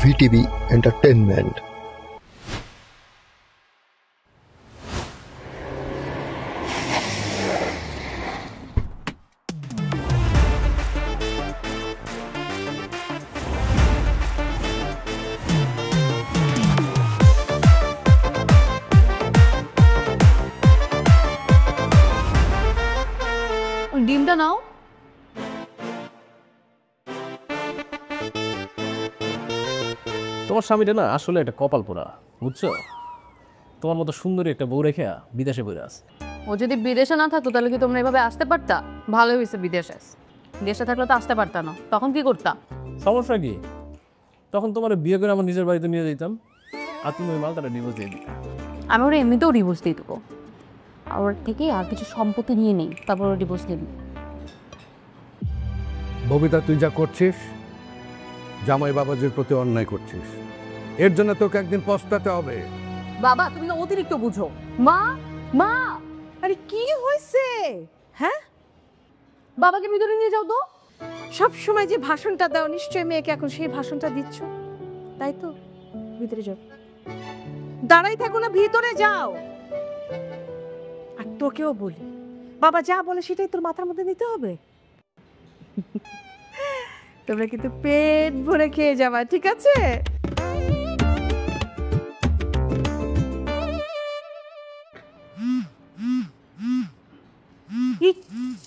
VTV entertainment. ডিমটা নাও। তোমার স্বামীটা না আসলে একটা কপাল পোড়া, বুঝছো? তোমার মতো সুন্দরী একটা বউ রেখে বিদেশে বইরে আছে। ও যদি বিদেশে না থাকতো তাহলে কি তোমরা এভাবে আসতে পারতা? ভালো হয়েছে বিদেশে। দেশে থাকলে তো আসতে পারতা না, তখন কি করতা? সমস্যা কি? তখন তোমার বিয়ে করে আমার নিজের বাড়িতে নিয়ে যেতাম, আর তুমি ওই মালটাটা ডিভোর্স দিয়ে দিতে। আমি ওরা এমনিতেও ডিভোর্স দিয়ে দেবো, ওর থেকে আর কিছু সম্পত্তি নিয়ে নেই, তারপর ওরা ডিভোর্স দিয়ে দিই। ববিতা, তুই যা করছিস জামাই বাবাজির প্রতি অন্যায় করছিস। এর জন্য তোকে একদিন পস্তাতে হবে। বাবা, তুমি না অতিরিক্ত বুঝো। মা মা, আরে কি হয়েছে? হ্যাঁ, বাবাকে ভিতরে নিয়ে যাও তো। সব সময় যে ভাষণটা দাও, নিশ্চয়ই মেয়েকে এখন সেই ভাষণটা দিচ্ছ, তাই তো? ভিতরে যাও, দাঁড়াই থাকো না, ভিতরে যাও। আর তোকেও বলি, বাবা যা বলে সেটাই তোর মাথার মধ্যে নিতে হবে। তোমরা কিন্তু পেট ভরে খেয়ে যাবা, ঠিক আছে?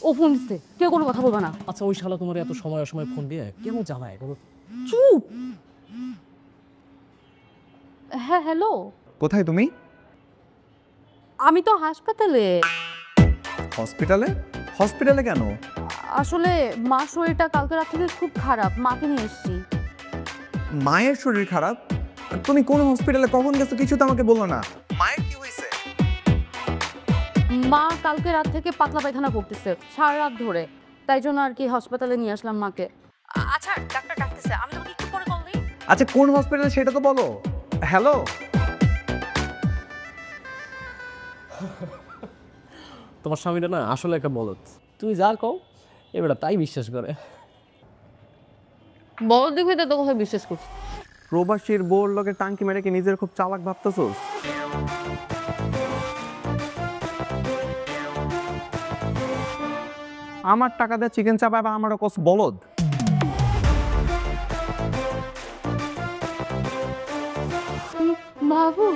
ও ফোন দিচ্ছে, কেউ কোনো কথা বলবে না। আচ্ছা, ওই শালা তোমার এত সময় অসময় ফোন দিয়ে কেন জ্বালায় বলো? চুপ। হ্যাঁ, হ্যালো। কোথায় তুমি? আমি তো হাসপাতালে। হসপিটালে? হসপিটালে কেন? আসলে মা শরীরটা কালকে রাত থেকে খুব খারাপ, মাকে নিয়ে এসেছি। মায়ের শরীর খারাপ? তুমি কোন হসপিটালে কখন গেছো কিছু তো আমাকে বললো না। মায়ের কি হয়েছে? মা কালকে রাত থেকে পাতলা পায়খানা করতেছে সারা রাত ধরে, তাই জন্য আর কি হাসপাতালে নিয়ে আসলাম মাকে। আচ্ছা, ডাক্তার ডাকতেছে, আমি তোমাকে একটু পরে কল দিই। আচ্ছা, কোন হসপিটালে সেটা তো বলো। হ্যালো, তোমার স্বামীটা না আসলে একটা বলদ। তুমি যা কও এবার তাই বিশ্বাস করে। বড় দেখে তো কথা বিশ্বাস করছি। প্রবাসীর বোর লগে টাঙ্কি মেরে কি নিজের খুব চালাক ভাবতেছোস? আমার টাকা দিয়ে চিকেন চাপায় বা আমারও কস বলদ। বাবু,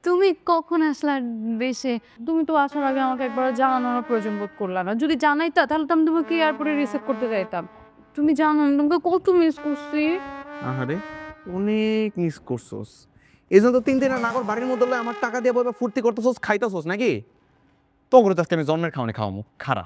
তুমি কখন আসলা দেশে? তুমি তো আসার আগে আমাকে একবার জানানোর প্রয়োজন বোধ করলা না। যদি জানাইতা তাহলে তো আমি তোমাকে এয়ারপোর্টে রিসিভ করতে যাইতাম। তুমি জানো আমি তোমাকে কত মিস করছি। আহারে, অনেক মিস করছোস। এই জন্য তো 3 দিনের নাগর বাড়ির মধ্যে আমার টাকা দিয়ে বইবা ফুর্তি করতেছোস, খাইতেছোস নাকি? তো করে তো আজকে আমি জন্মের খাওয়ানি খাওয়ামু খারা।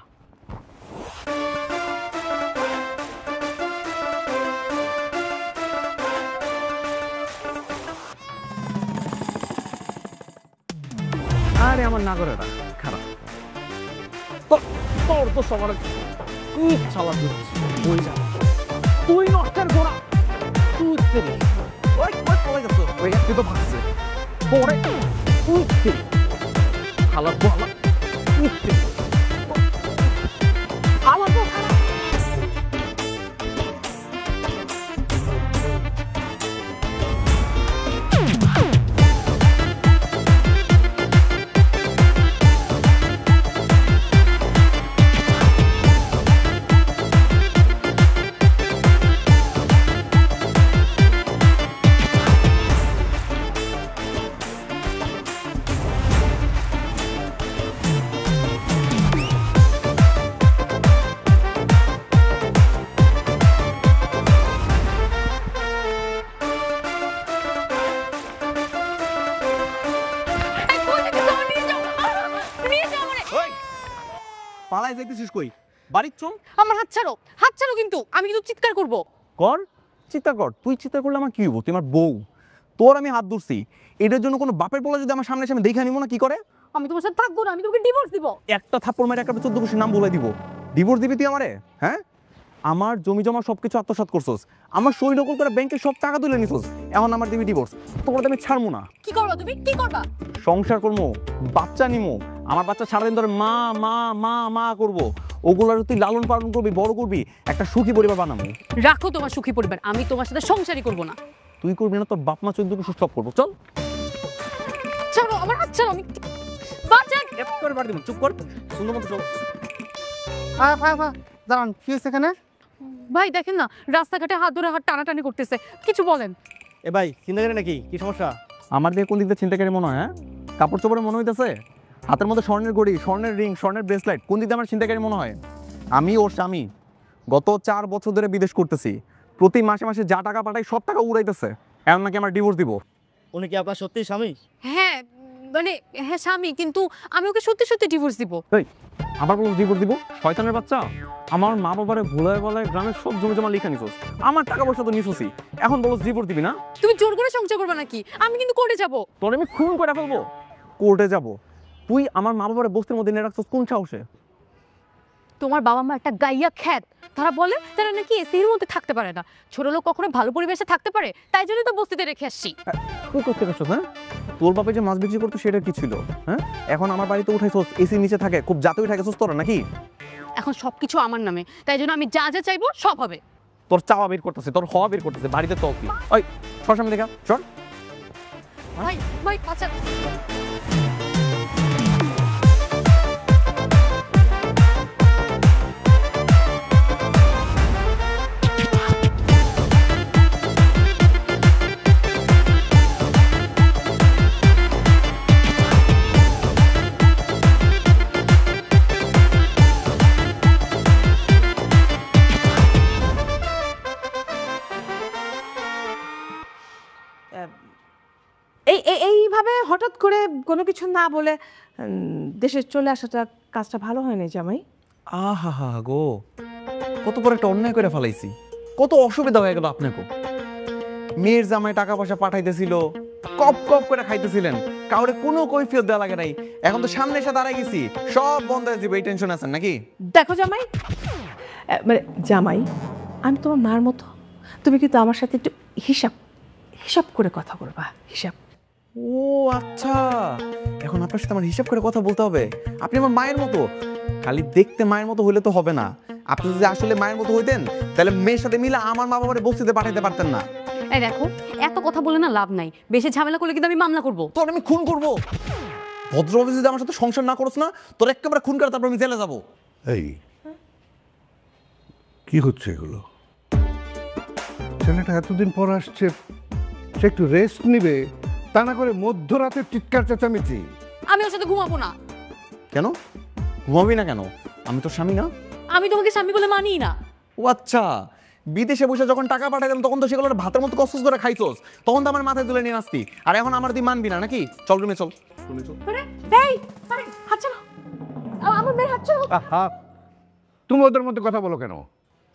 আরে আমার নাগরেরা খারাপ। তোর তো সবার খুব চালাক হচ্ছে। ওই যা তুই নষ্টের গোড়া, তুই তেরে ওই পড়ে গেছো, ওই তুই তো ভাগছে পড়ে তুই তেরে খালাপ বলা তুই তেরে আমার তো পালাই যাইতেছিস কই? বাড়ির চোম। আমার হাত ছাড়ো, হাত ছাড়ো, কিন্তু আমি কিন্তু চিৎকার করব। কর, চিন্তা কর। তুই চিন্তা করলে আমার কি হবো? তুই আমার বউ, তোর আমি হাত ধরছি। এটার জন্য কোনো বাপের পোলা যদি আমার সামনে সামনে দেখে নিব না কি করে? আমি তোমার সাথে থাকবো না, আমি তোমাকে ডিভোর্স দিব। একটা থাপ্পড় মেরে একটা 14 বছর নাম বলে দিব। ডিভোর্স দিবি তুই আমারে? হ্যাঁ, আমার জমি জমা সবকিছু আত্মসাৎ করছস, আমার সই নকল করে ব্যাংকে সব টাকা তুলে নিছস, এখন আমার দিবি ডিভোর্স। তোর আমি ছাড়বো না। কি করবা তুমি? কি করবা? সংসার করবো, বাচ্চা নিমো। আমার বাচ্চা সারাদিন ধরে মা মা মা মা করবো। ওগুলার তুই লালন পালন করবি, বড় করবি, একটা সুখী পরিবার বানাবো। রাখো তোমার সুখী পরিবার, আমি তোমার সাথে সংসারই করবো না। তুই করবি না, তোর বাপ মা চোদ্দকে সব করবো। চল ছাড়ো আমার হাত, ছাড়ো, আমি বাঁচান। করে বাড়ি দিব, চুপ কর, সুন্দর মতো চল। দাঁড়ান, কি হয়েছে এখানে? ভাই দেখেন না, রাস্তাঘাটে হাত ধরে হাত টানাটানি করতেছে, কিছু বলেন। এ ভাই, চিন্তা করে নাকি? কি সমস্যা? আমার দিয়ে কোন দিক দিয়ে চিন্তাকারী মনে হয়? হ্যাঁ, কাপড় চোপড়ে মনে হইতেছে, হাতের মধ্যে স্বর্ণের ঘড়ি, স্বর্ণের রিং, স্বর্ণের ব্রেসলেট, কোন দিক দিয়ে আমার চিন্তাকারী মনে হয়? আমি ওর স্বামী, গত 4 বছর ধরে বিদেশ করতেছি, প্রতি মাসে মাসে যা টাকা পাঠাই সব টাকা উড়াইতেছে। এমন নাকি আমার ডিভোর্স দিব। উনি কি আপনার সত্যি স্বামী? হ্যাঁ মানে হ্যাঁ স্বামী, কিন্তু আমি ওকে সত্যি সত্যি ডিভোর্স দিব। আবার বলো ডিভোর্স দিব? শয়তানের বাচ্চা, আমার মা বাবারে ভুলায় বলায় গ্রামের সব জমি জমা লিখা নিছোস, আমার টাকা পয়সা তো নিছোসই, এখন বলো ডিভোর্স দিবি না? তুমি জোর করে সংসার করবে নাকি? আমি কিন্তু কোর্টে যাব। তোর আমি খুন করে ফেলবো। কোর্টে যাব? তুই আমার মা বাবার বস্তির মধ্যে নিয়ে রাখছিস কোন সাহসে? তোমার বাবা মা একটা গাইয়া খ্যাত, তারা বলে তারা নাকি এসির মধ্যে থাকতে পারে না, ছোট লোক কখনো ভালো পরিবেশে থাকতে পারে, তাই জন্য তো বস্তিতে রেখে আসছি। তুই করতে গেছো? হ্যাঁ, তোর বাপে যে মাছ বিক্রি করতো সেটা কি ছিল? হ্যাঁ, এখন আমার বাড়িতে উঠাইছোস, এসির নিচে থাকে, খুব জাতে উঠে গেছোস তোরা নাকি? এখন সবকিছু আমার নামে, তাই জন্য আমি যা যা চাইবো সব হবে। তোর চাওয়া বের করতেছে, তোর হওয়া বের করতেছে, বাড়িতে তো কি? ওই সর সামনে দেখা, সর। ভাই ভাই আচ্ছা এইভাবে হঠাৎ করে কোনো কিছু না বলে দেশে চলে আসাটা কাজটা ভালো হয়নি জামাই। আহা গো, কত বড় একটা অন্যায় করে ফেলাইছি, কত অসুবিধা হয়ে গেল আপনাকে। মেয়ের জামাই টাকা পয়সা পাঠাইতেছিল, কপ কপ করে খাইতেছিলেন, কাউরে কোনো কৈফিয়ত দেওয়া লাগে নাই, এখন তো সামনে এসে দাঁড়াই গেছি, সব বন্ধ হয়ে যাবে, এই টেনশন আছেন নাকি? দেখো জামাই, মানে জামাই, আমি তোমার মার মতো, তুমি কিন্তু আমার সাথে একটু হিসাব হিসাব করে কথা বলবা, হিসাব। ও আচ্ছা, এখন আপনার সাথে আমার হিসাব করে কথা বলতে হবে? আপনি আমার মায়ের মতো, খালি দেখতে মায়ের মতো হইলে তো হবে না, আপনি যদি আসলে মায়ের মতো হইতেন তাহলে মেয়ের সাথে মিলে আমার মা বাবারে বস্তিতে পাঠাইতে পারতেন না। এই দেখো, এত কথা বলে না লাভ নাই, বেশি ঝামেলা করলে কিন্তু আমি মামলা করবো। তোর আমি খুন করবো। ভদ্রভাবে যদি আমার সাথে সংসার না করছ না, তোর একেবারে খুন করে তারপর আমি জেলে যাবো। এই কি হচ্ছে এগুলো? ছেলেটা এতদিন পর আসছে, সে একটু রেস্ট নিবে, তা না করে মধ্যরাতের চিৎকার চেঁচামেচি। আমি ওর সাথে ঘুমাবো না। কেন ঘুমাবি না কেন? আমি তোর স্বামী না? আমি তোমাকে স্বামী বলে মানি না। ও আচ্ছা, বিদেশে বসে যখন টাকা পাঠাইলাম তখন তো সেগুলো ভাতের মতো কষ্ট করে খাইছোস, তখন তো আমার মাথায় তুলে নিয়ে আসতি, আর এখন আমার তুই মানবি না নাকি? চল রুমে চল, রুমে চল। এই আরে হাত ছাড়ো, আমার মেয়ের হাত ছাড়ো। আহা, তুমি ওদের মধ্যে কথা বলো কেন?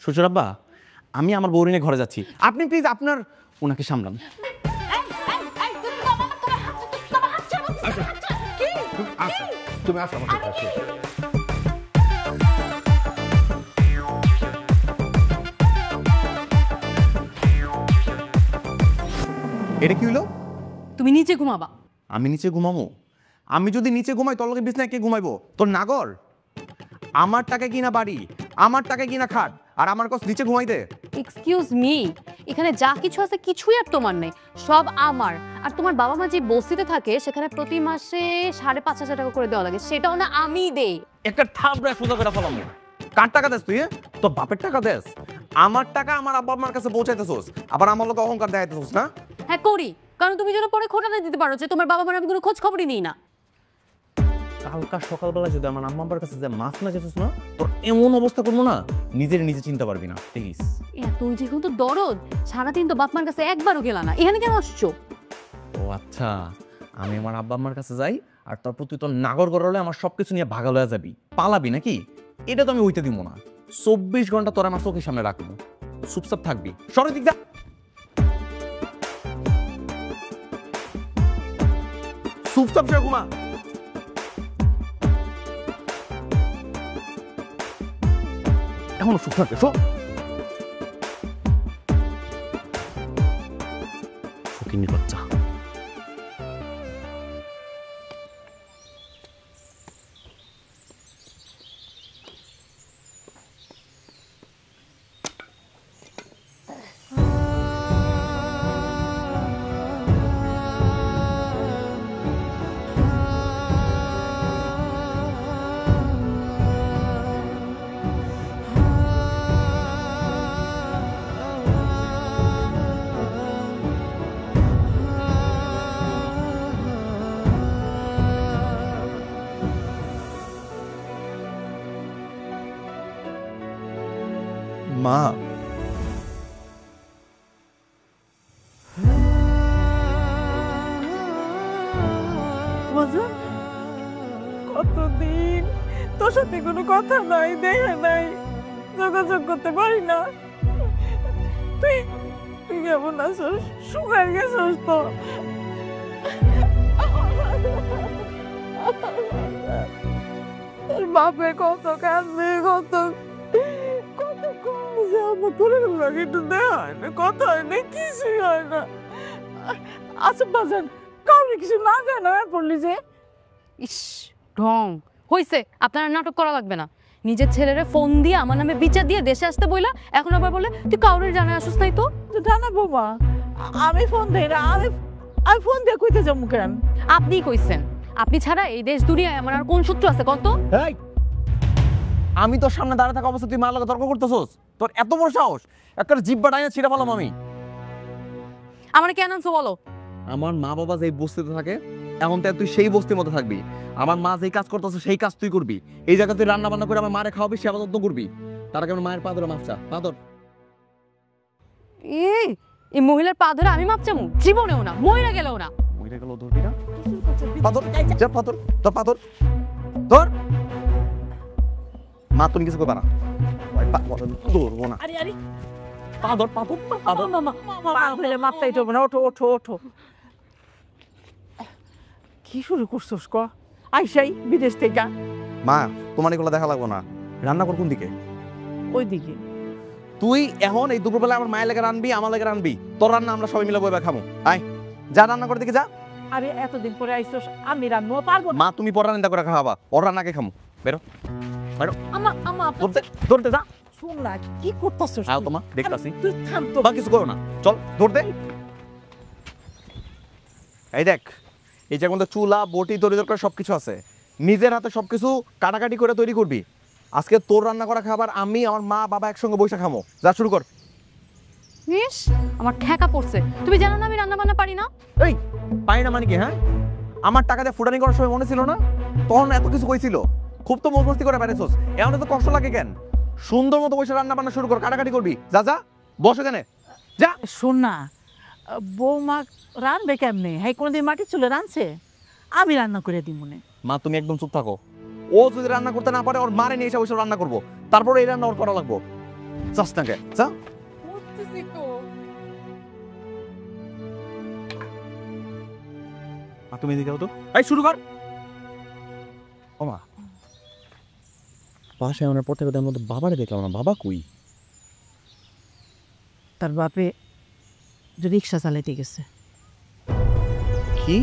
শ্বশুর আব্বা, আমি আমার বউ নিয়ে ঘরে যাচ্ছি, আপনি প্লিজ আপনার ওনাকে সামলান। তুমি আসো আমার কাছে। এটা কি হলো? তুমি নিচে ঘুমাবা। আমি নিচে ঘুমাবো? আমি যদি নিচে ঘুমাই তোর লোকের বিছনায় কে ঘুমাইবো? তোর নাগর? আমার টাকায় কিনা বাড়ি, আমার টাকায় কিনা খাট, আর আমার কাছে নিচে ঘুমাইতে? এক্সকিউজ মি, এখানে যা কিছু আছে কিছুই আর তোমার নেই, সব আমার। আর তোমার বাবা মা যে বস্তিতে থাকে সেখানে প্রতি মাসে 5,500 টাকা করে দেওয়া লাগে, সেটাও না আমি দেই। একটা থাবড়া সোজা করে ফেলাম। কার টাকা দেস তুই? তোর বাপের টাকা দেস? আমার টাকা আমার আব্বা আম্মার কাছে পৌঁছাইতেছোস, আবার আমার লোক অহংকার দেখাইতেছোস না? হ্যাঁ করি, কারণ তুমি যেন পরে খোটাতে দিতে পারো যে তোমার বাবা মার আমি কোনো খোঁজ খবরই নিই না। কালকা সকালবেলা যদি আমার আম্মা আব্বার কাছে যে মাছ না যেতেছ না, তোর এমন অবস্থা করবো না নিজে চিনতে পারবি না। প্লিজ। তুই যে কিন্তু দরদ, সারাদিন তো বাপ মার কাছে একবারও গেলা না, এখানে কেন আসছো? ও আচ্ছা, আমি আমার আব্বা আম্মার কাছে যাই আর তারপর তুই তোর নাগর গড়লে আমার সবকিছু নিয়ে ভাগা লয়ে যাবি, পালাবি নাকি? এটা তো আমি হইতে দিব না। 24 ঘন্টা তোর আমার চোখের সামনে রাখবো, চুপচাপ থাকবি। সরে দিক যা। চুপচাপ সে ঘুমা। এখনো চুপ থাকে, শো ফকিন্নির বাচ্চা। মা। কতদিন তোর সাথে কোনো কথা নাই, দেখা নাই, যোগাযোগ করতে পারি না। তুই তুই কেমন আছিস? শুকায় গেছিস তো। বাপে কত কাঁদবে, কত কত কমছে, আমার করে লাগে একটু দেওয়া হয় না, কথা হয় না, কিছুই হয় না। আচ্ছা বাজান, কাউকে কিছু না জানো পড়লি যে? ইস ঢং হইছে, আপনার নাটক করা লাগবে না। নিজের ছেলেরে ফোন দিয়ে আমার নামে বিচার দিয়ে দেশে আসতে বইলা এখন আবার বলে তুই কাউরে জানা আসুস নাই তো। জানাবো মা, আমি ফোন দেই না, আমি ফোন দিয়ে কইতে যাবো কেন? আপনিই কইছেন, আপনি ছাড়া এই দেশ দুনিয়ায় আমার আর কোন সূত্র আছে কত? এই, আমি তোর সামনে দাঁড়িয়ে থাকা অবস্থা তুই মার লগে তর্ক করতেছস? তোর এত বড় সাহস! একটা জিব্বা ডাইনা ছিঁড়ে ফেলাম আমি। আমার কেন আনছো বলো? আমার মা বাবা যেই বস্তিতে থাকে, এখন তো তুই সেই বস্তির মধ্যে থাকবি। আমার মা যেই কাজ করতেছে সেই কাজ তুই করবি। এই জায়গায় তুই রান্না বান্না করে আমার মারে খাওয়াবি, সেবা যত্ন করবি। তার আগে আমার মায়ের পা ধরে মাফ চা, পা ধর। এই মহিলার পা ধরে আমি মাপ চামু? জীবনেও না, মইরা গেলেও না। মইরা গেল ধরবি না? পা ধর, যা পা ধর, তোর পা ধর, ধর। মা তুমি কিছু করবা না, পা ধরবো না। আরে আরে পা ধর, পা ধর, পা ধর। মাপটাই তো না, ওঠো ওঠো ওঠো। কি শুরু করছোস ক? আইসাই বিদেশ থেকে। মা তোমার এগুলো দেখা লাগবো না, রান্না কর কোন দিকে? ওইদিকে। তুই এখন এই দুপুরবেলা আমার মায়ের লেগে রানবি, আমার লেগে রানবি। তোর রান্না আমরা সবাই মিলে বইবা খামু। আয় যা রান্না করে দিকে যা। আরে এতদিন পরে আইছোস, আমি রান্না পারবো না। মা তুমি পর রান্না করে খাওয়াবা, ওর রান্নাকে খামু। বেরো বেরো, আমা ধরতে ধরতে যা। শুন না, কি করতেছস? আয় তোমা, দেখতাছি। তুই থাম তো। বা কিছু করো না, চল ধরতে। এই দেখ, এই যে মধ্যে চুলা বটি তৈরি দরকার সবকিছু আছে। নিজের হাতে সবকিছু কাটাকাটি করে তৈরি করবি। আজকে তোর রান্না করা খাবার আমি আমার মা বাবা একসঙ্গে বসে খামো। যা শুরু কর। ইস আমার ঠেকা পড়ছে, তুমি জানো না আমি রান্না বান্না পারি না? এই পাই না মানে কি? হ্যাঁ, আমার টাকা দিয়ে ফুটানি করার সময় মনে ছিল না? তখন এত কিছু কইছিল, খুব তো মজমস্তি করে বেড়েছোস। এখন তো কষ্ট লাগে কেন? সুন্দর মতো বসে রান্না বান্না শুরু কর, কাটাকাটি করবি। যা যা বসে কেন, যা। শোন না, বৌমা রানবে কেমনে? হ্যাঁ, কোনোদিন মাটির চুলে রানছে? আমি রান্না করে দিই মনে। মা তুমি একদম চুপ থাকো। ও যদি রান্না করতে না পারে, ওর মারে নিয়ে এসে ওইসব রান্না করবো, তারপরে এই রান্না ওর করা লাগবো। চাস না কে? যা। তুমি এদিকে তো, এই শুরু কর। ও মা, বাসায় আমার পড়তে গেলে মধ্যে বাবারে দেখলাম না, বাবা কই? তার বাপে রিক্সা চালাইতে গেছে। কি?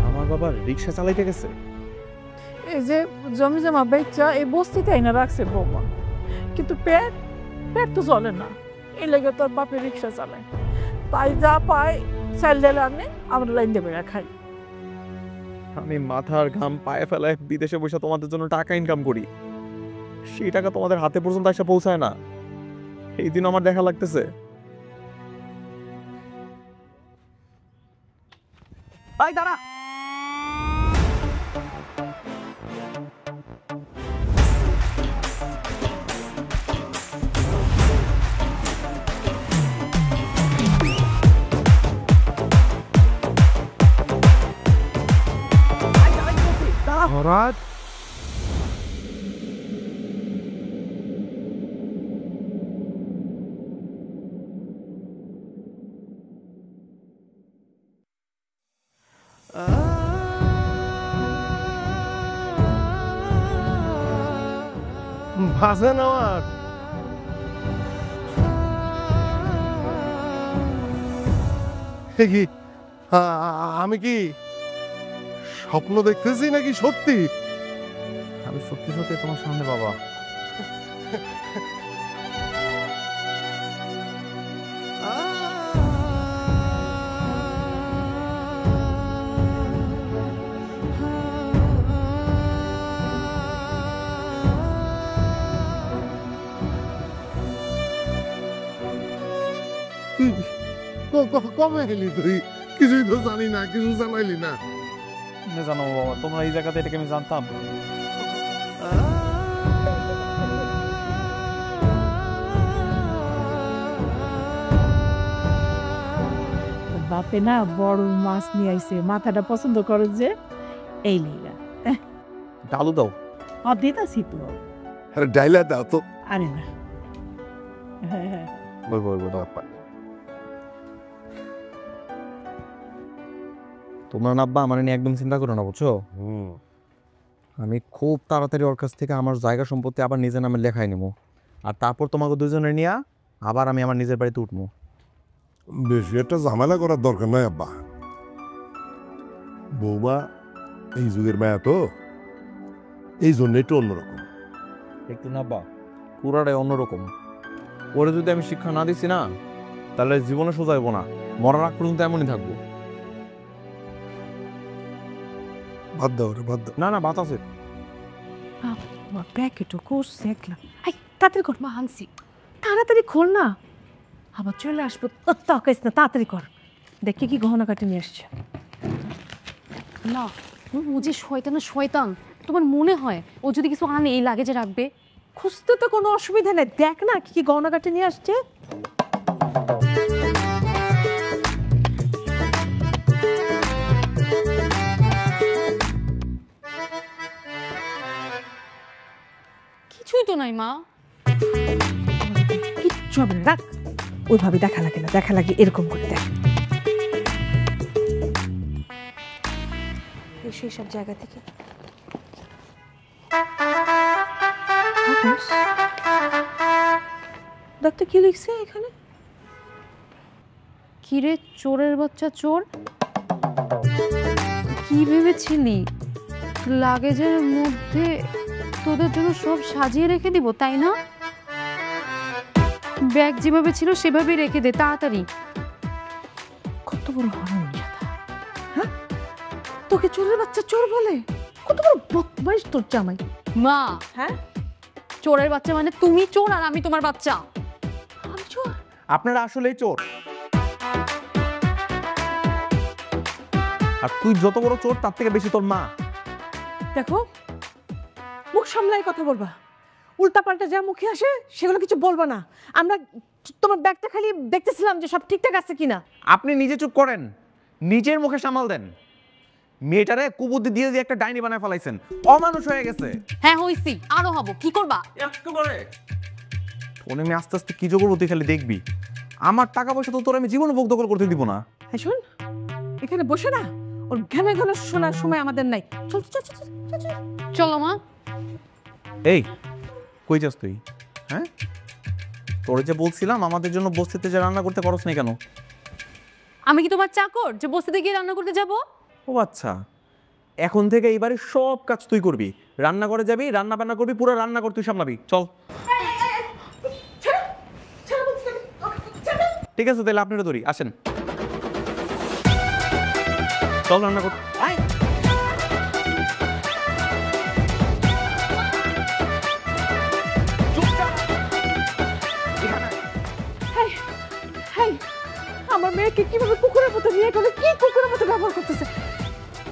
আমার বাবা রিক্সা চালাইতে গেছে? এই যে জমি জমা বেচা এই বস্তিতে আইনা রাখছে বৌমা, কিন্তু পেট তো চলে না। এই লেগে তোর বাপে রিক্সা চালায়, তাই যা পায় চাল ডাল আনে, আমরা লাইন দেবে খাই। আমি মাথার ঘাম পায়ে ফেলায় বিদেশে বসে তোমাদের জন্য টাকা ইনকাম করি, সেই টাকা তোমাদের হাতে পর্যন্ত এসে পৌঁছায় না। এই দিন আমার দেখা লাগতেছে। এই দাঁড়া, হঠাৎ ভাষণ আমার কি আমি কি স্বপ্ন দেখতেছি নাকি সত্যি? আমি সত্যি সত্যি তোমার সামনে বাবা। কবে এলি তুই? কিছুই তো জানি না, কিছু জানাইলি না। জানো বাবা, তোমরা এই জায়গাতে এটাকে আমি জানতাম। বাপে না বড় মাছ নিয়ে আইছে, মাথাটা পছন্দ করে যে, এই লিগা। ডালু দাও। দিতাছি তো। আরে ডাইলা দাও তো। আরে না, হ্যাঁ তোমরা না আব্বা আমার নিয়ে একদম চিন্তা করো না, বুঝছো? আমি খুব তাড়াতাড়ি ওর কাছ থেকে আমার জায়গা সম্পত্তি আবার নিজের নামে লেখাই নেবো, আর তারপর তোমাকে দুজনে নিয়ে আবার আমি আমার নিজের বাড়িতে উঠবো। বেশি একটা ঝামেলা করার দরকার নাই আব্বা। বৌমা এই যুগের মায়া তো, এই জন্য একটু অন্যরকম। একটু না আব্বা, পুরাটাই অন্যরকম। ওরে যদি আমি শিক্ষা না দিছি না, তাহলে জীবনে সোজা হইব না, মরার আগ পর্যন্ত এমনই থাকবো। বাদ দাও রে, বাদ দাও। না না, বাত আছে। প্যাকেটও করছে একলা। এই তাড়াতাড়ি কর, মা আনছি, তাড়াতাড়ি খোল না, আবার চলে আসবো। তাকাইস না, তাড়াতাড়ি কর, দেখি কি গহনা কাটে নিয়ে আসছে। না ও যে শয়তান, তোমার মনে হয় ও যদি কিছু আনে এই লাগেজে রাখবে? খুঁজতে তো কোনো অসুবিধা নেই, দেখ না কি কি গহনা কাটে নিয়ে আসছে। কিছুই তো নাই মা। কিচ্ছু হবে না, রাখ। ওইভাবে দেখা লাগে না, দেখা লাগে এরকম করে দেখ। সেই সব জায়গা থেকে দেখতে কি লিখছে এখানে? কিরে চোরের বাচ্চা চোর, কি ভেবেছিলি লাগেজের মধ্যে তোদের জন্য সব সাজিয়ে রেখে দিব, তাই না? ব্যাগ যেভাবে ছিল সেভাবেই রেখে দে তাড়াতাড়ি। কত বড় হারামজাদা! হ্যাঁ, তোকে চোরের বাচ্চা চোর বলে? কত বড় বদমাইশ তোর জামাই! মা, হ্যাঁ, চোরের বাচ্চা মানে তুমি চোর আর আমি তোমার বাচ্চা। আমি চোর? আপনারা আসলেই চোর। আর তুই যত বড় চোর তার থেকে বেশি তোর মা। দেখো, মুখ সামলাই কথা বলবা, উল্টাপাল্টা যা মুখে আসে সেগুলো কিছু বলবা না। আমরা তোমার ব্যাগটা খালি দেখতেছিলাম যে সব ঠিকঠাক আছে কিনা। আপনি নিজে চুপ করেন, নিজের মুখে সামাল দেন। মেয়েটারে কুবুদ্ধি দিয়ে দিয়ে একটা ডাইনি বানায় ফেলাইছেন, অমানুষ হয়ে গেছে। হ্যাঁ হইছি, আরো হব, কি করবা? তোর আমি আস্তে আস্তে কি করবো তুই খালি দেখবি। আমার টাকা পয়সা তো তোর আমি জীবনে ভোগ দখল করতে দিব না। হ্যাঁ শোন, এখানে বসে না ওর ঘানে ঘন শোনার সময় আমাদের নাই। চল চল চল চল চল। চলো মা। এই কই যাস তুই? হ্যাঁ, তোর যে বলছিলাম আমাদের জন্য বস্তিতে যে রান্না করতে পারছ না কেন? আমি কি তোমার চাকর যে বস্তিতে গিয়ে রান্না করতে যাব? ও আচ্ছা, এখন থেকে এইবারে সব কাজ তুই করবি, রান্না করে যাবি, রান্না বান্না করবি, পুরো রান্না করে তুই সামলাবি। চল। ঠিক আছে, তাহলে আপনারা ধরি, আসেন। চল রান্না কর। আমার মেয়েকে কিভাবে কুকুরের মতো নিয়ে গেল, কি কুকুরের মতো ব্যবহার করতেছে?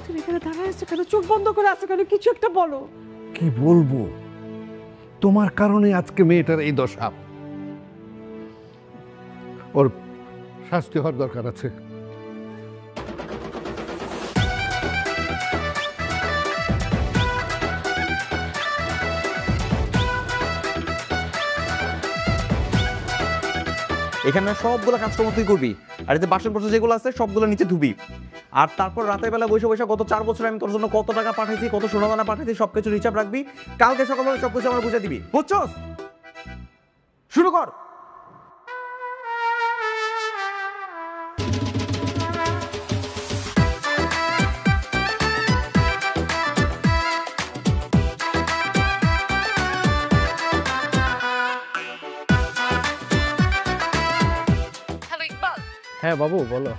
তুমি এখানে দাঁড়ায় আছো কেন, চোখ বন্ধ করে আছো কেন? কিছু একটা বলো। কি বলবো, তোমার কারণে আজকে মেয়েটার এই দশা। ওর শাস্তি হওয়ার দরকার আছে। এখানে সবগুলো কাজকর্ম তুই করবি, আর এতে বাসন পত্র যেগুলো আছে সবগুলো নিচে ধুবি। আর তারপর রাতের বেলা বসে বসে গত 4 বছর আমি তোর জন্য কত টাকা পাঠাইছি, কত সোনাদানা পাঠাইছি, সবকিছু হিসাব রাখবি। কালকে সকালবেলা সবকিছু আমার বুঝে দিবি, বুঝছস? শুরু কর। হ্যালো ইকবাল। হ্যাঁ বাবু বলো।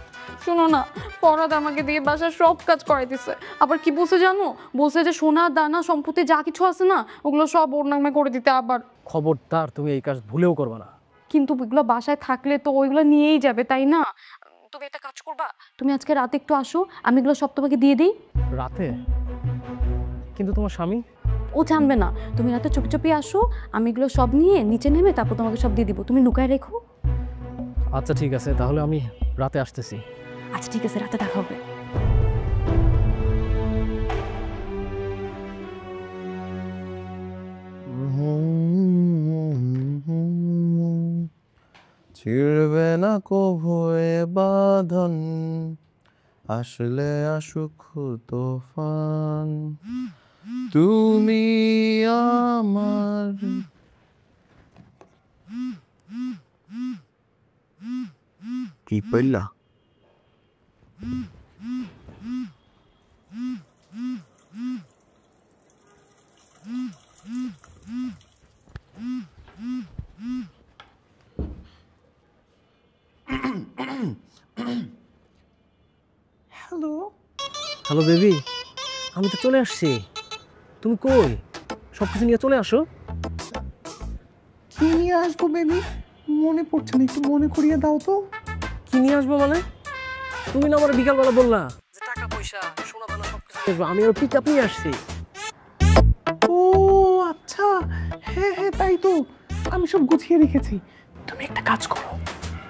শোনো না, ফরহাদ আমাকে দিয়ে বাসার সব কাজ করাই দিছে। আবার কি বলছে জানো? বলছে যে সোনা দানা সম্পত্তি যা কিছু আছে না ওগুলো সব ওর নামে করে দিতে। আবার খবরদার তুমি এই কাজ ভুলেও করবে না। কিন্তু ওইগুলো বাসায় থাকলে তো ওইগুলো নিয়েই যাবে, তাই না? তুমি একটা কাজ করবা, তুমি আজকে রাতে একটু আসো, আমি এগুলো সব তোমাকে দিয়ে দিই। রাতে? কিন্তু তোমার স্বামী? ও জানবে না। তুমি রাতে চুপি চুপি আসো, আমি এগুলো সব নিয়ে নিচে নেমে তারপর তোমাকে সব দিয়ে দিব, তুমি লুকায় রেখো। আচ্ছা ঠিক আছে, তাহলে আমি রাতে আসতেছি। আচ্ছা ঠিক আছে, রাতে দেখা হবে। ছিড়বে না কভু এ বাঁধন, আসলে আসুক তুফান, তুমি আমার। কি পড়লা? হ্যালো বেবি, আমি তো চলে আসছি। তুমি কই? সব কিছু নিয়ে চলে আসো। কি নিয়ে আসবো বেবি? মনে পড়ছে না, একটু মনে করিয়ে দাও তো। কি নিয়ে আসবো মানে? তুমি না আমার বিকালবেলা বললা যে টাকা পয়সা সোনা দানা সব কিছু নিয়ে আসবো, আমি আর পিক আপ নিয়ে আসছি। ও আচ্ছা, হ্যাঁ হ্যাঁ তাই তো, আমি সব গুছিয়ে রেখেছি। তুমি একটা কাজ করো,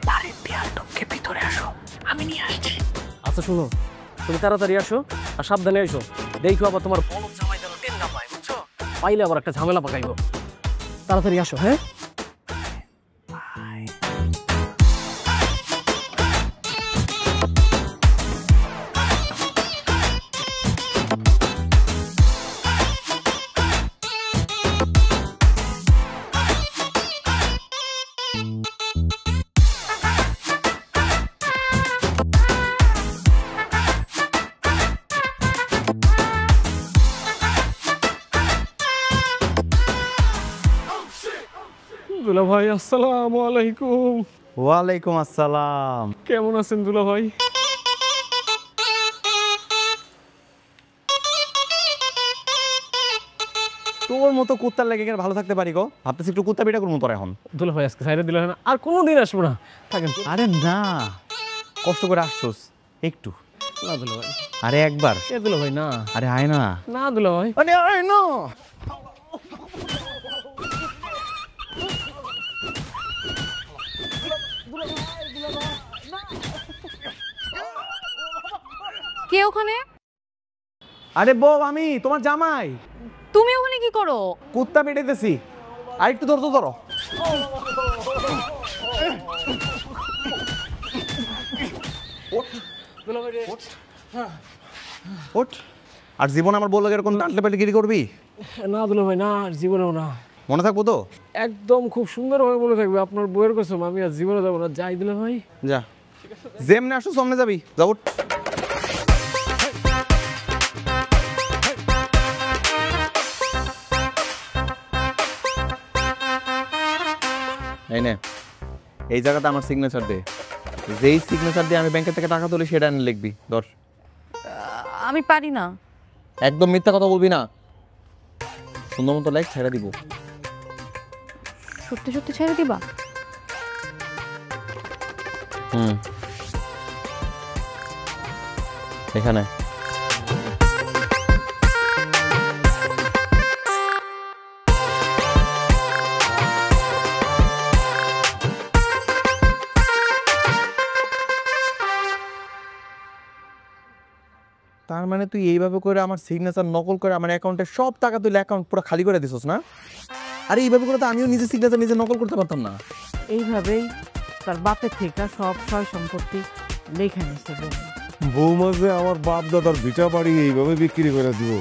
বাড়ির দেয়াল টপকে ভিতরে আসো, আমি নিয়ে আসছি। আচ্ছা শোনো, তুমি তাড়াতাড়ি আসো আর সাবধানে এসো। দেখো আবার তোমার বলদ জামাই যেন টেন না পায়, বুঝছো? পাইলে আবার একটা ঝামেলা পাকাইবো। তাড়াতাড়ি আসো। হ্যাঁ দুলা ভাই, আসসালামু আলাইকুম। ওয়ালাইকুম আসসালাম। কেমন আছেন দুলা ভাই? তোর মতো কুত্তার লেগে ভালো থাকতে পারি গো, ভাবতেছি একটু কুত্তা পিটা করবো তোর এখন। দুলা ভাই আজকে সাইডে দিলে না, আর কোনোদিন আসবো না, থাকেন। আরে না, কষ্ট করে আসছোস একটু। না দুলা ভাই। আরে একবার। এ দুলা ভাই না। আরে আয় না। না দুলা ভাই। আরে আয় না। কে ওখানে? আরে বউ, আমি তোমার জামাই। তুমি ওখানে কি করো? কুত্তা পেটাইতেছি, আর একটু ধরো তো, ধরো। ওঠ। আর জীবন আমার বললো এরকম টানলে পেটে গিরি করবি না দুলা ভাই না, আর জীবনেও না। মনে থাকবো তো? একদম খুব সুন্দরভাবে বলে থাকবে, আপনার বইয়ের কসম, আমি আর জীবনে যাবো না। যাই দুলা ভাই। যা, যেমনে আসো সামনে যাবি, যা উঠ। এই নে, এই জায়গাটা আমার সিগনেচার দে। যেই সিগনেচার দিয়ে আমি ব্যাংকের থেকে টাকা তুলি সেটা এনে লিখবি। ধর। আমি পারি না। একদম মিথ্যা কথা বলবি না, সুন্দর মতো লেখ, ছেড়ে দিব। সত্যি সত্যি ছেড়ে দিবা? এখানে তার মানে তুই এইভাবে করে আমার সিগনেচার নকল করে আমার অ্যাকাউন্টে সব টাকা তুই অ্যাকাউন্ট পুরো খালি করে দিছস না? আরে এইভাবে করে তো আমিও নিজে সিগনেচার নিজে নকল করতে পারতাম না। এইভাবেই তার বাপের থেকে সব সয় সম্পত্তি লেখা নিছে। বৌমা যে আমার বাপ দাদার ভিটা বাড়ি এইভাবে বিক্রি করে দিব,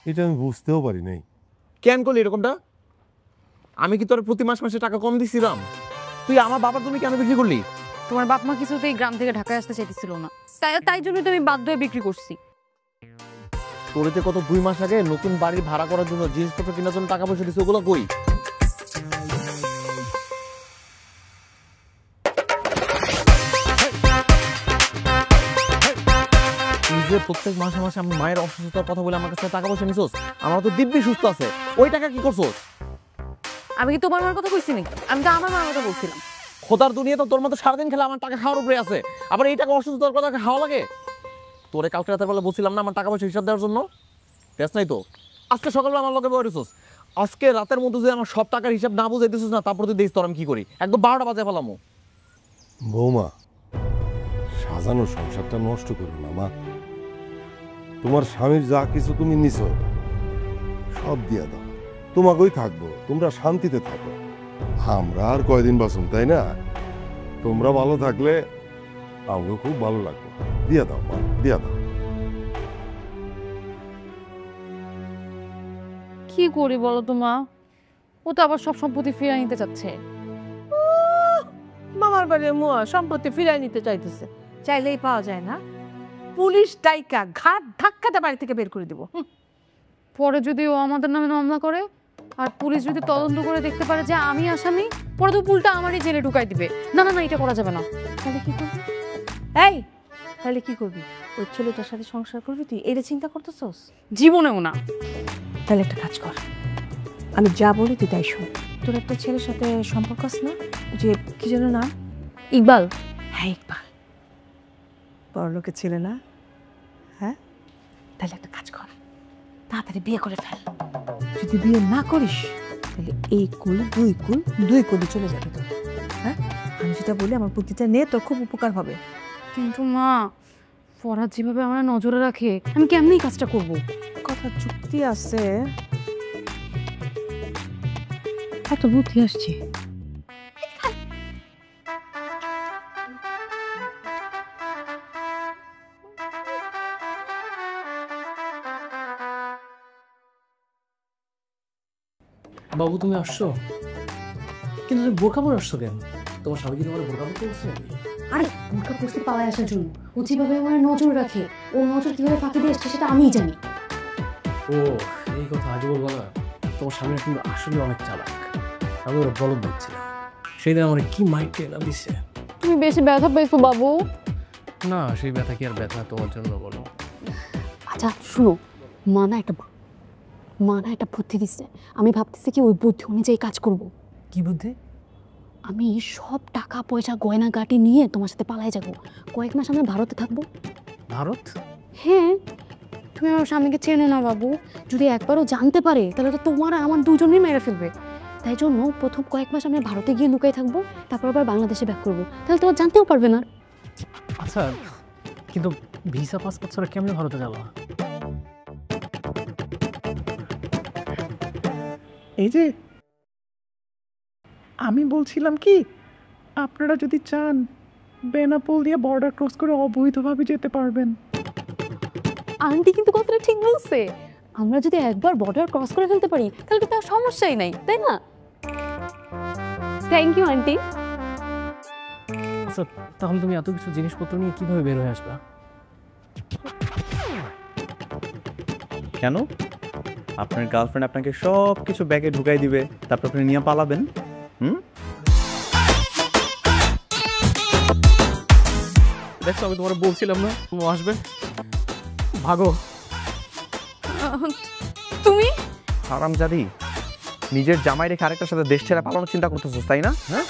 এটা আমি বুঝতেও পারি নাই। কেন করলি এরকমটা? আমি কি তোর প্রতি মাস মাসে টাকা কম দিছিলাম? তুই আমার বাবার জমি কেন বিক্রি করলি? তোমার বাপ মা কিছুতেই গ্রাম থেকে ঢাকায় আসতে চাইতেছিল না, তাই জন্য তো আমি বাধ্য হয়ে বিক্রি করছি। তোরেতে কত 2 মাস আগে নতুন বাড়ি ভাড়া করার জন্য জিনিসপত্র কেনার জন্য টাকা পয়সা দিছে, ওগুলো কই? তুই যে প্রত্যেক মাসে মাসে আমি মায়ের অসুস্থতার কথা বলে আমার কাছে টাকা পয়সা নিছোস, আমার তো দিব্যি সুস্থ আছে, ওই টাকা কি করছোস? আমি কি তোমার মার কথা কইছি নাকি? আমি তো আমার মার কথা বলছিলাম। খোদার দুনিয়া তো তোর মতো সারাদিন খেলে আমার টাকা খাওয়ার উপরে আছে, আবার এই টাকা অসুস্থতার কথা খাওয়া লাগে? তোরে কালকে রাতের বেলা বলছিলাম না আমার টাকা পয়সা হিসাব দেওয়ার জন্য? দেশ নাই তো, আজকে সকালবেলা আমার লগে বইরেছস, আজকে রাতের মধ্যে যদি আমার সব টাকার হিসাব না বুঝাইতেছিস না, তারপর তুই দেখিস তোর আমি কি করি। একদম 12টা বাজে ফেলামো। বৌমা, সাজানো সংসারটা নষ্ট করো না মা। তোমার স্বামীর যা কিছু তুমি নিছো সব দিয়া দাও, তোমাকেই থাকবো, তোমরা শান্তিতে থাকো। আমরা আর কয়দিন বাঁচুন, তাই না? তোমরা ভালো থাকলে আমাকে খুব ভালো লাগবে। দিয়া দাও মা, দিয়া দাও। কি করি বলো তো মা, ও তো আবার সব সম্পত্তি ফিরিয়ে নিতে চাচ্ছে। মামার বাড়ির মুয়া সম্পত্তি ফিরাই নিতে চাইতেছে, চাইলেই পাওয়া যায় না। পুলিশ ডাইকা ঘাট ধাক্কাতে বাড়ি থেকে বের করে দিব। পরে যদি ও আমাদের নামে মামলা করে আর পুলিশ যদি তদন্ত করে দেখতে পারে যে আমি আসামি, পরে তো পুলটা আমারই জেলে ঢুকাই দিবে। না না না, এটা করা যাবে না। তাহলে কি করবি? এই তাহলে কি করবি? ওই ছেলেটার সাথে সংসার করবি তুই? এটা চিন্তা করতেছস? জীবনেও না। তাহলে একটা কাজ কর, আমি যা বলি তুই তাই শোন। তোর একটা ছেলের সাথে সম্পর্ক আছে না, যে কি যেন নাম? ইকবাল। হ্যাঁ ইকবাল, বড় লোকের ছেলে না? হ্যাঁ, তাহলে একটা কাজ কর, তাড়াতাড়ি বিয়ে করে ফেল। যদি বিয়ে না করিস তাহলে এই কুল দুই কুলি চলে যাবে তোর। হ্যাঁ, আমি যেটা বলি আমার বুদ্ধিটা নিয়ে তোর খুব উপকার হবে। কিন্তু মা, ফরহাদ যেভাবে আমার নজরে রাখে, আমি কেমনি কাজটা করব? কথা চুক্তি আছে, এত বুদ্ধি আসছে। বাবু তুমি আসছো, কিন্তু তুমি বোরকা পরে আসছো কেন? তোমার স্বামী কি তোমার বোরকা পরতে বলছে? আরে বোরকা পরতে পালায় আসার জন্য। ও যেভাবে আমার নজর রাখে, ও নজর কিভাবে ফাঁকি দিয়ে এসছে সেটা আমিই জানি। ও এই কথা আগে বলবো না। তোমার স্বামী কিন্তু আসলে অনেক চালাক, আমি ওরা বলদ দেখছিলাম। সেই দিন আমার কি মাইক টেনা দিচ্ছে। তুমি বেশি ব্যথা পেয়েছো বাবু। না, সেই ব্যথা কি আর ব্যথা তোমার জন্য বলো? আচ্ছা শুনো, মা না একটা বুদ্ধি দিচ্ছে। আমি ভাবতেছি কি ওই বুদ্ধি অনুযায়ী কাজ করব। কি বুদ্ধি? আমি সব টাকা পয়সা গয়না গাটি নিয়ে তোমার সাথে পালাই যাব। কয়েক মাস আমরা ভারতে থাকবো। ভারত? হ্যাঁ, তুমি আমার স্বামীকে চেনে না বাবু, যদি একবারও জানতে পারে তাহলে তো তোমার আর আমার দুজনেই মেরে ফেলবে। তাই জন্য প্রথম কয়েক মাস আমরা ভারতে গিয়ে লুকাই থাকবো, তারপর আবার বাংলাদেশে ব্যাক করবো, তাহলে তোমার জানতেও পারবে না। আচ্ছা, কিন্তু ভিসা পাসপোর্ট ছাড়া কেমনে ভারতে যাবো? এই যে আমি বলছিলাম কি, আপনারা যদি চান বেনাপোল দিয়ে বর্ডার ক্রস করে অবৈধভাবে যেতে পারবেন। আন্টি কিন্তু কথাটা ঠিক বলছে। আমরা যদি একবার বর্ডার ক্রস করে ফেলতে পারি তাহলে তো তার সমস্যাই নাই, তাই না? Thank you aunty. আচ্ছা, তাহলে তুমি এত কিছু জিনিসপত্র নিয়ে কিভাবে বের হয়ে আসবা? কেন? আপনার গার্লফ্রেন্ড আপনাকে সব কিছু ব্যাগে ঢুকাই দিবে, তারপর আপনি নিয়ে পালাবেন। দেখো, আমি তোমার বলছিলাম না ও আসবে। ভাগো। তুমি হারামজাদি, নিজের জামাই রেখে আরেকটার সাথে দেশ ছেড়ে পালানোর চিন্তা করতেছিস, তাই না? হ্যাঁ,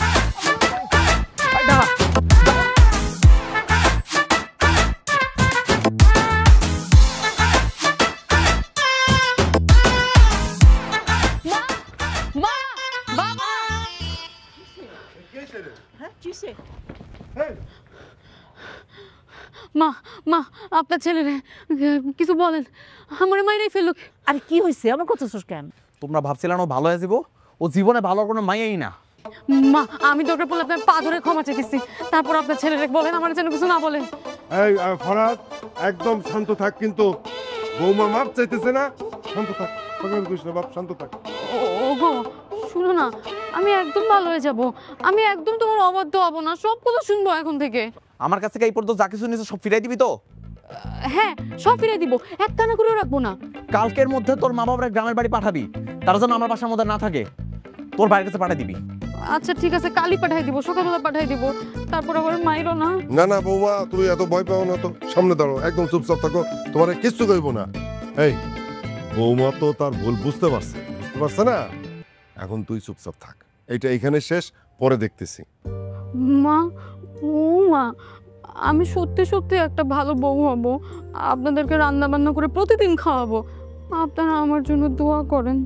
মা মা, আপনার ছেলেরে কিছু বলেন, আমার মাইরাই ফেললো। আরে কি হয়েছে, আমার করতেছস কেন? তোমরা ভাবছিলাম ও ভালো হয়ে যাবো, ও জীবনে ভালো কোনো মাইয়াই না। মা, আমি দরকার পড়লে আপনার পা ধরে ক্ষমা চাইতেছি, তারপর আপনার ছেলেরে বলেন আমার যেন কিছু না বলে। এই ফরহাদ, একদম শান্ত থাক। কিন্তু বৌমা মাপ চাইতেছে না, শান্ত থাক। বাপ শান্ত থাক। ওগো শুনো না, আমি একদম ভালো হয়ে যাব, আমি একদম তোমার অবাধ্য হব না, সব কথা শুনবো এখন থেকে। আমার কাছ থেকে এই পর্যন্ত যা কিছু নিয়েছে সব ফিরাই দিবি তো? হ্যাঁ, সব ফিরে দিব, এক কানা করে রাখবো না। কালকের মধ্যে তোর মা বাবার গ্রামের বাড়ি পাঠাবি, তারা যেন আমার বাসার মধ্যে না থাকে, তোর বাড়ির কাছে পাঠিয়ে দিবি। আচ্ছা ঠিক আছে, কালই পাঠাই দিব, সকালবেলা পাঠাই দিব, তারপর আবার মাইরো না। না না বৌমা, তুমি এত ভয় পাও না তো, সামনে দাঁড়াও, একদম চুপচাপ থাকো, তোমার কিচ্ছু কইব না। এই বৌমা তো তার ভুল বুঝতে পারছে না, এখন তুই চুপচাপ থাক। এইটা এখানে শেষ, পরে দেখতেছি। মা, ও মা, আমি সত্যি সত্যি একটা ভালো বউ হব, আপনাদেরকে রান্না বান্না করে প্রতিদিন খাওয়াবো, আপনারা আমার জন্য দোয়া করেন।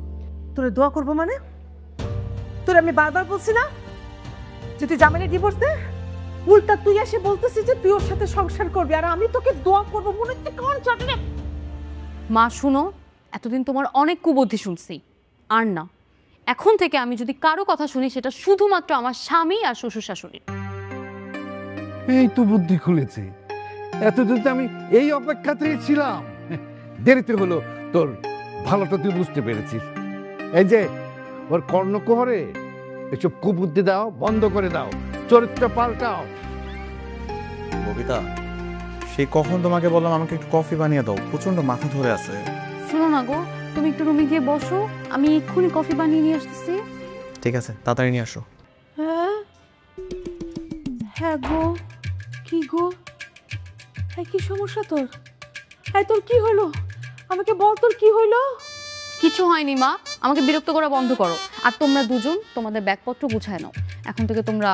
তোরে দোয়া করবো মানে? তোরে আমি বারবার বলছি না যে তুই জামাইরে ডিভোর্স দে? উল্টা তুই এসে বলতেছিস যে তুই ওর সাথে সংসার করবি, আর আমি তোকে দোয়া করবো মনে হচ্ছে কোন চটে। মা শুনো, এতদিন তোমার অনেক কুবুদ্ধি শুনছি, আর না, এখন থেকে আমি যদি কারো কথা শুনি সেটা শুধুমাত্র আমার স্বামী আর শ্বশুর শাশুড়ি। এই তো বুদ্ধি খুলেছে। এতদিন তো আমি এই অপেক্ষাতেই ছিলাম। দেরিতে হলো, তোর ভালোটা তুই বুঝতে পেরেছিস। এই যে ওর কর্ণকুহরে এসব কুবুদ্ধি দাও, বন্ধ করে দাও, চরিত্র পাল্টাও। ববিতা, সেই কখন তোমাকে বললাম আমাকে একটু কফি বানিয়ে দাও, প্রচন্ড মাথা ধরে আছে। শোনো না গো, তুমি একটু রুমে গিয়ে বসো, আমি এক্ষুনি কফি বানিয়ে নিয়ে আসতেছি। ঠিক আছে, তাড়াতাড়ি নিয়ে আসো। হ্যাঁ হ্যাঁ গো, কি গো, হ্যাঁ কি সমস্যা তোর? হ্যাঁ তোর কি হলো, আমাকে বল তোর কি হলো? কিছু হয়নি মা, আমাকে বিরক্ত করা বন্ধ করো। আর তোমরা দুজন তোমাদের ব্যাগপত্র গুছায় নাও, এখন থেকে তোমরা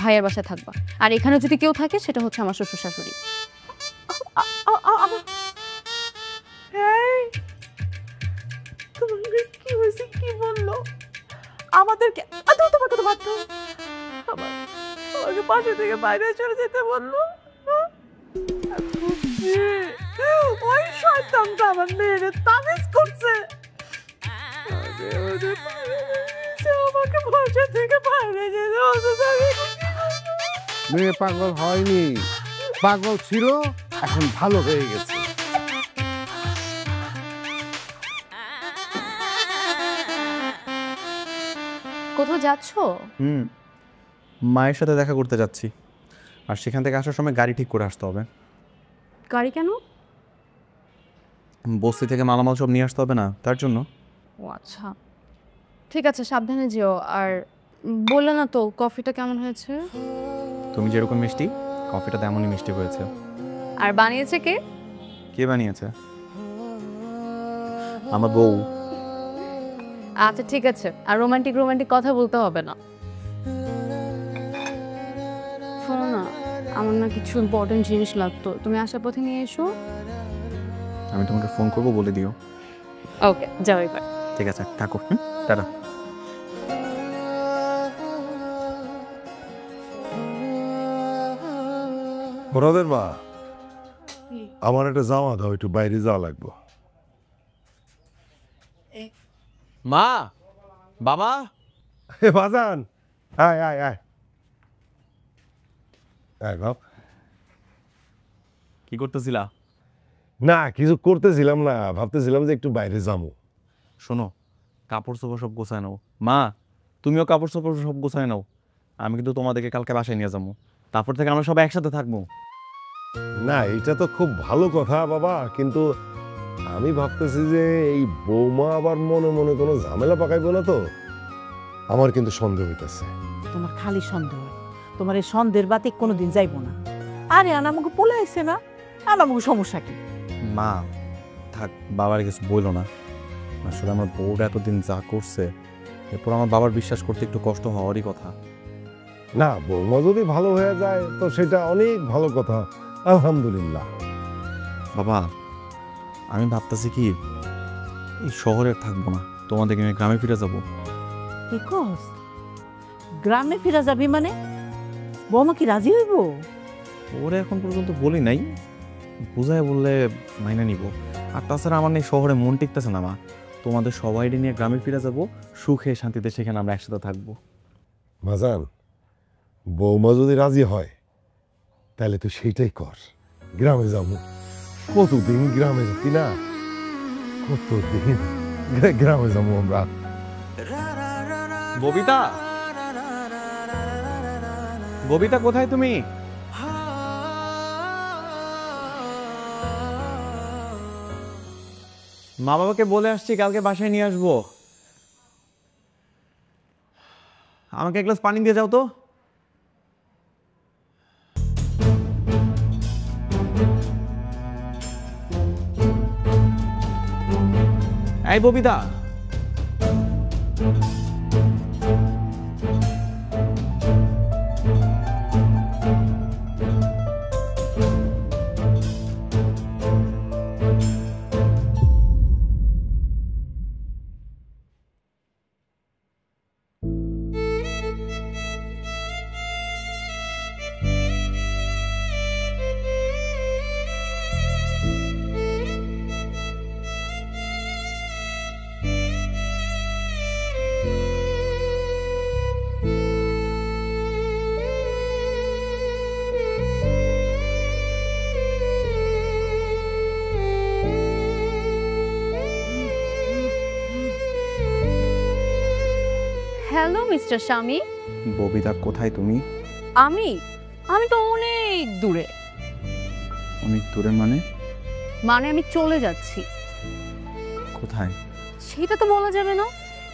ভাইয়ের বাসায় থাকবা। আর এখানে যদি কেউ থাকে সেটা হচ্ছে আমার শ্বশুর শাশুড়ি। তোমাকে কি হয়েছে, কি বললো আমাদেরকে? তোমাকে তো বাধ্য আমাকে পাশে থেকে বাইরে চলে যেতে বললো। ওই শয়তানটা আমার মেয়েরে তাবিজ করছে, আমাকে বাসা থেকে বাইরে যেতে বলছে। মেয়ে পাগল হয়নি, পাগল ছিল, এখন ভালো হয়ে গেছে। কোথাও যাচ্ছো? মায়ের সাথে দেখা করতে যাচ্ছি, আর সেখান থেকে আসার সময় গাড়ি ঠিক করে আসতে হবে। গাড়ি কেন? বস্তি থেকে মালামাল সব নিয়ে আসতে হবে না, তার জন্য। ও আচ্ছা, ঠিক আছে, সাবধানে যেও। আর বললে না তো কফিটা কেমন হয়েছে? তুমি যেরকম মিষ্টি, কফিটা তেমনই মিষ্টি হয়েছে। আর বানিয়েছে কে? কে বানিয়েছে? আমার বউ। আচ্ছা ঠিক আছে, আর রোমান্টিক রোমান্টিক কথা বলতে হবে না। শোনো না, আমার না কিছু ইম্পর্টেন্ট জিনিস লাগতো, তুমি আসার পথে নিয়ে এসো। আমি তোমাকে ফোন করবো, বলে দিও। ওকে, যাও এবার। ঠিক আছে, থাকো। টাটা। ওরাদের মা, আমার একটা জামা দাও, একটু বাইরে যাওয়া লাগবে। মা, বাবা, হে বাজান, আয় আয় আয় আয় বাপ। কি করতেছিলা? না কিছু করতেছিলাম না, ভাবতেছিলাম যে একটু বাইরে যাবো। শোনো, কাপড় চোপড় সব গোছায় নাও। মা, তুমিও কাপড় চোপড় সব গোছায় নাও। আমি কিন্তু তোমাদেরকে কালকে বাসায় নিয়ে যাবো, তারপর থেকে আমরা সব একসাথে থাকবো। না এটা তো খুব ভালো কথা বাবা, কিন্তু আমি ভাবতেছি যে এই বৌমা আবার মনে মনে কোনো ঝামেলা পাকাইবো না তো? আমার কিন্তু সন্দেহ হইতেছে। তোমার খালি সন্দেহ, তোমার এই সন্দেহের বাতি কোনোদিন যাইবো না। আরে আমাকে বলে আইছে না, আমাকে সমস্যা কি? মা থাক, বাবার কিছু বইলো না। আসলে আমার বউটা এতদিন যা করছে, এরপর আমার বাবার বিশ্বাস করতে একটু কষ্ট হওয়ারই কথা। না বৌমা যদি ভালো হয়ে যায় তো সেটা অনেক ভালো কথা, আলহামদুলিল্লাহ। বাবা, আমি ভাবতেছি কি এই শহরে থাকবো না, তোমাদেরকে নিয়ে গ্রামে ফিরে যাবো। কি কস? গ্রামে ফিরা যাবি মানে? বৌমা কি রাজি হইব? ওরে এখন পর্যন্ত বলি নাই, বুঝায় বললে মাইনে নিব। আর তাছাড়া আমার নেই শহরে মন টিকতেছে না মা, তোমাদের সবাই নিয়ে গ্রামে ফিরে যাবো, সুখে শান্তিতে সেখানে আমরা একসাথে থাকবো। মাজান, বৌমা যদি রাজি হয় তাহলে তো সেইটাই কর, গ্রামে যাবো। কতদিন গ্রামে যেতি না, কতদিন গ্রামে যাবো আমরা। ববিতা, ববিতা কোথায় তুমি? মা বাবাকে বলে আসছি কালকে বাসায় নিয়ে আসবো। আমাকে এক গ্লাস পানি দিয়ে যাও তো। এই ববিতা, হ্যালো মিস্টার স্বামী। ববিতা কোথায় তুমি? আমি তো অনেক দূরে। অনেক দূরে মানে? মানে আমি চলে যাচ্ছি। কোথায়? সেটা তো বলা যাবে না,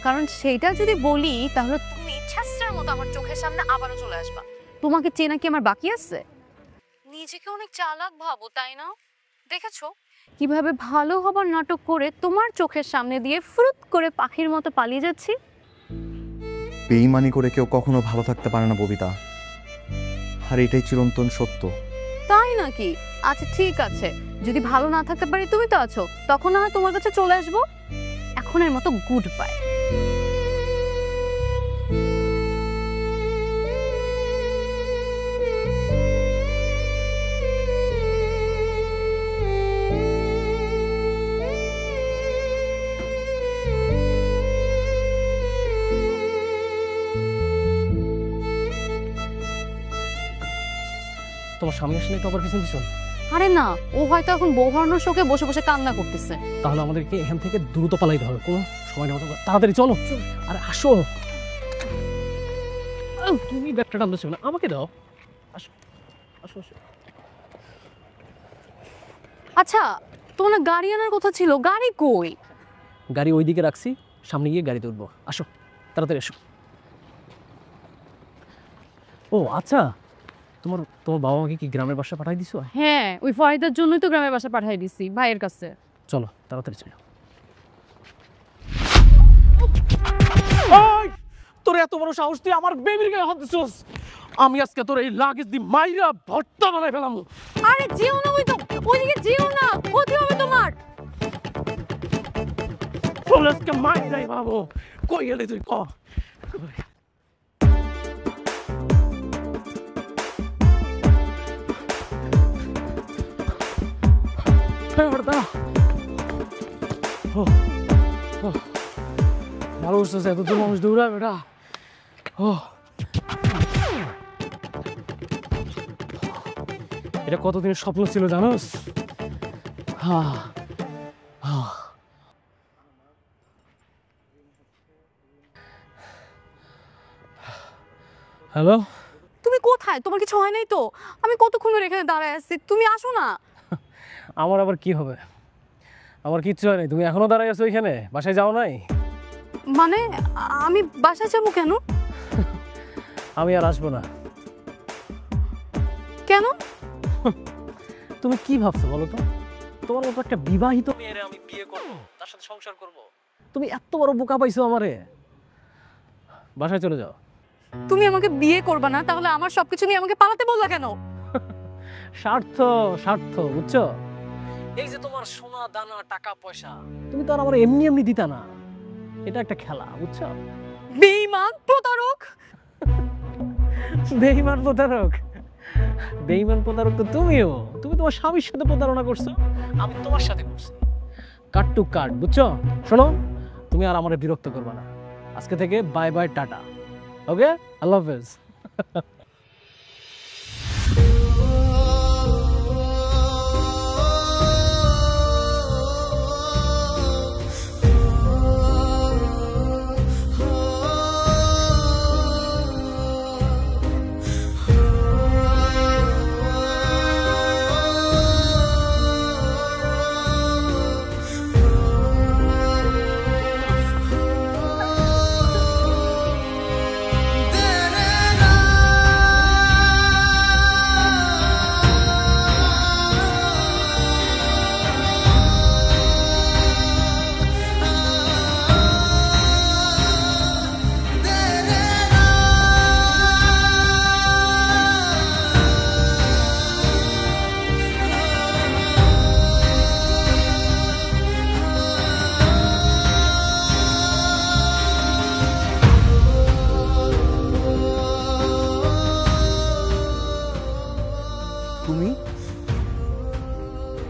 কারণ সেটা যদি বলি তাহলে তুমি ছ্যাঁচড়ার মতো আমার চোখের সামনে আবারও চলে আসবা। তোমাকে চেনা কি আমার বাকি আছে? নিজেকে অনেক চালাক ভাবো, তাই না? দেখেছো কিভাবে ভালো হবার নাটক করে তোমার চোখের সামনে দিয়ে ফুরুত করে পাখির মতো পালিয়ে যাচ্ছি। বেইমানি করে কেউ কখনো ভালো থাকতে পারে না ববিতা, আর এটাই চিরন্তন সত্য। তাই নাকি? আচ্ছা ঠিক আছে, যদি ভালো না থাকতে পারি তুমি তো আছো, তখন না হয় তোমার কাছে চলে আসবো। এখনের মতো গুড বাই। তোমার স্বামী আসলে তো আবার পিছন পিছন। আরে না, ও হয়তো এখন বউ হারানোর শোকে বসে বসে কান্না করতেছে। তাহলে আমাদেরকে এখান থেকে দ্রুত পালাইতে হবে, কোনো সময় নেওয়া যাবে না। তাড়াতাড়ি চলো। আরে আসো, তুমি ব্যাগটা টানতেছো না, আমাকে দাও। আসো আসো আসো। আচ্ছা তোমার গাড়ি আনার কথা ছিল, গাড়ি কই? গাড়ি ওইদিকে রাখছি, সামনে গিয়ে গাড়িতে উঠবো। আসো তাড়াতাড়ি এসো। ও আচ্ছা, তোমার বাবা মাকে কি গ্রামের বাসা পাঠাই দিছো? হ্যাঁ, ওই ফয়দার জন্যই তো গ্রামের বাসা পাঠাই দিছি ভাইয়ের কাছে। চলো তাড়াতাড়ি চলো। তোর এত বড় সাহস, তুই আমার বেবির গায়ে হাত দিছস? আমি আজকে তোর এই লাগেজ দি মাইরা ভর্তা বানাই ফেলাম। আরে যেও না, ওইদিকে যেও না, ক্ষতি হবে তোমার। পুলিশকে মাইরাই বাবু, কই গেলি তুই? ক ভালো বুঝতেছে, এত তো মানুষ দৌড়ায় বেটা। এটা কতদিনের স্বপ্ন ছিল জানোস? হ্যালো, তুমি কোথায়? তোমার কিছু হয় নাই তো? আমি কতক্ষণ ধরে এখানে দাঁড়ায় আছি, তুমি আসো না। আমার আবার কি হবে? আমার কিচ্ছু হয় নাই, তুমি এখনো দাঁড়াই আছো এখানে, বাসায় যাও নাই? মানে আমি বাসায় যাবো কেন? আমি আর আসবো না। কেন? তুমি কি ভাবছো বলো তো? তোমার মতো একটা বিবাহিত মেয়েরে আমি বিয়ে করবো, তার সাথে সংসার করব? তুমি এত বড় বোকা পাইছো আমারে। বাসায় চলে যাও। তুমি আমাকে বিয়ে করবে না, তাহলে আমার সবকিছু নিয়ে আমাকে পালাতে বললা কেন? স্বার্থ স্বার্থ, বুঝছো? এই যে তোমার সোনা দানা টাকা পয়সা, তুমি তো আর আমার এমনি এমনি দিতা না। এটা একটা খেলা, বুঝছো? বেঈমান প্রতারক। বেঈমান প্রতারক? বেঈমান প্রতারক তো তুমিও। তুমি তোমার স্বামীর সাথে প্রতারণা করছো, আমি তোমার সাথে করছি। কাট টু কাট, বুঝছো? শোনো, তুমি আর আমারে বিরক্ত করবে না। আজকে থেকে বাই বাই, টাটা। ওকে, আল্লাহ হাফেজ।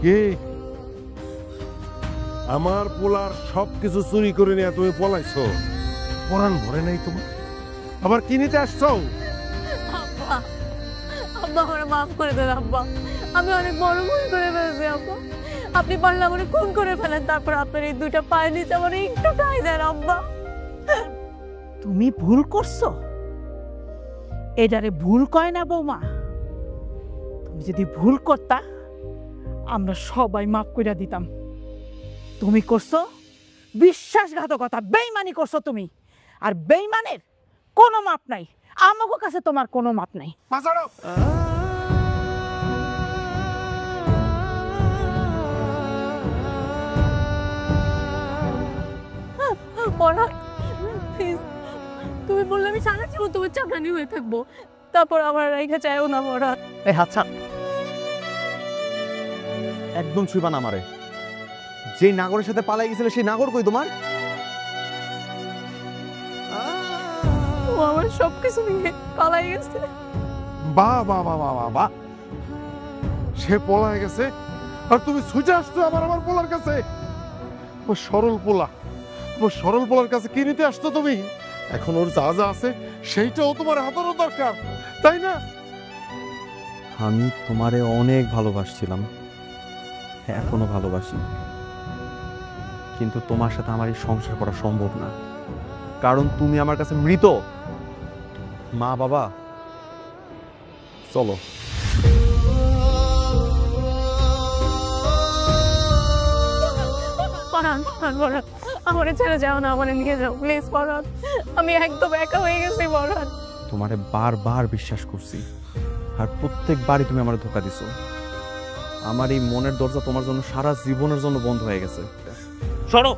কে? আমার পোলার সবকিছু চুরি করে নিয়ে তুমি পলাইছো? পরাণ ভরে নাই তোমার? আবার কি নিতে আসছো? আব্বা, আব্বা আমারে মাফ করে দেন আব্বা, আমি অনেক বড় ভুল করে ফেলেছি আব্বা। আপনি পারলে আমারে খুন করে ফেলেন, তারপর আপনার এই দুইটা পায়ের নিচে আমার একটু ঠাঁই দেন আব্বা। তুমি ভুল করছো, এটারে ভুল কয় না বৌমা। তুমি যদি ভুল করতা আমরা সবাই মাফ কইরা দিতাম। তুমি করছো বিশ্বাসঘাতকতা, বেইমানি করছো তুমি। আর বেইমানের কোনো মাপ নাই, আমাগো কাছে তোমার কোনো মাপ নাই। পরাণ, প্লিজ, তুমি বললে আমি সারা জীবন তোমার চাকরানি হয়ে থাকবো, তারপর আমার রাইখা চাইও না পরাণ। এই হাত ছাড়, একদম ছুঁইবা না আমারে। যে নাগরের সাথে পালাই গেছিলে সেই নাগর কই তোমার? ও আমার সবকিছু নিয়ে পালাই গেছে। বাহ বাহ বাহ বাহ বাহ বাহ, সে পলায় গেছে আর তুমি ছুটে আসছো আমার পোলার কাছে। ও সরল পোলা, ও সরল পোলার কাছে কি নিতে আসছো তুমি? এখন ওর যা যা আছে সেইটাও তোমার হাতানো দরকার, তাই না? আমি তোমারে অনেক ভালোবাসছিলাম, এখনো ভালোবাসি, কিন্তু তোমার সাথে আমার এই সংসার করা সম্ভব না, কারণ তুমি আমার কাছে মৃত। মা বাবা, চলো। পরাণ, পরাণ, আমার ছেড়ে যাও না, আমার নিয়ে যাও প্লিজ পরাণ। আমি একদম একা হয়ে গেছি পরাণ। তোমারে বারবার বিশ্বাস করছি, আর প্রত্যেকবারই তুমি আমার ধোঁকা দিছো। আমার এই মনের দরজা তোমার জন্য সারা জীবনের জন্য বন্ধ হয়ে গেছে। সরো।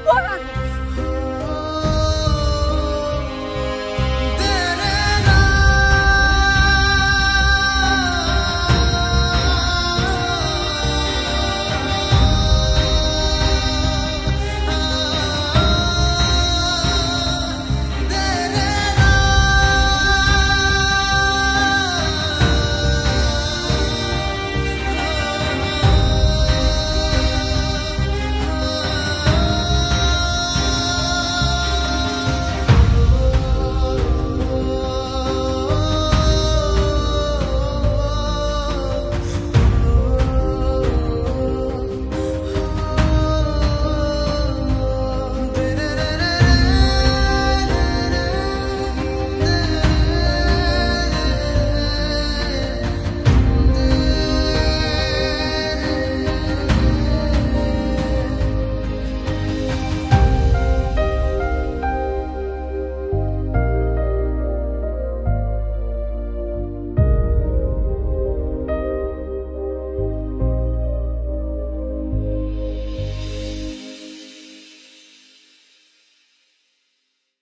পরাণ।